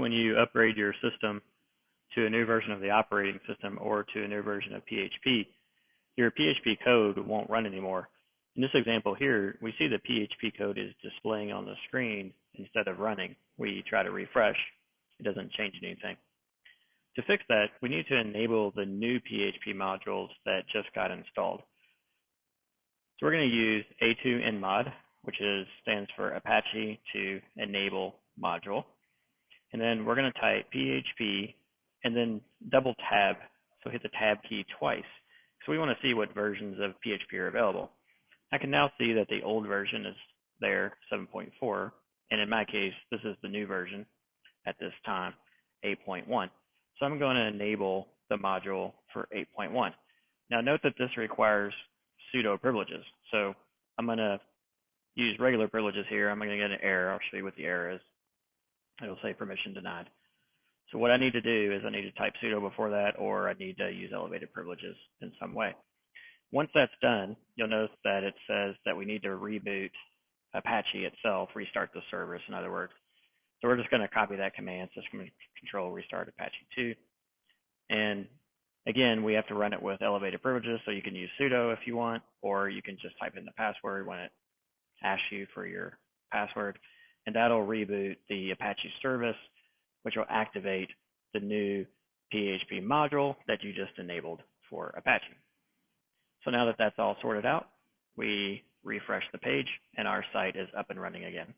When you upgrade your system to a new version of the operating system or to a new version of PHP, your PHP code won't run anymore. In this example here, we see the PHP code is displaying on the screen instead of running. We try to refresh, it doesn't change anything. To fix that, we need to enable the new PHP modules that just got installed. So we're going to use a2enmod, which stands for Apache to enable module. And then we're going to type PHP and then double tab. So hit the tab key twice. So we want to see what versions of PHP are available. I can now see that the old version is there, 7.4. And in my case, this is the new version at this time, 8.1. So I'm going to enable the module for 8.1. Now note that this requires sudo privileges. So I'm going to use regular privileges here. I'm going to get an error. I'll show you what the error is. It'll say permission denied. So what I need to do is I need to type sudo before that, or I need to use elevated privileges in some way. Once that's done, you'll notice that it says that we need to reboot Apache itself, restart the service, in other words. So we're just going to copy that command, system control restart Apache 2. And again, we have to run it with elevated privileges, so you can use sudo if you want, or you can just type in the password when it asks you for your password, and that'll reboot the Apache service, which will activate the new PHP module that you just enabled for Apache. So now that that's all sorted out, we refresh the page and our site is up and running again.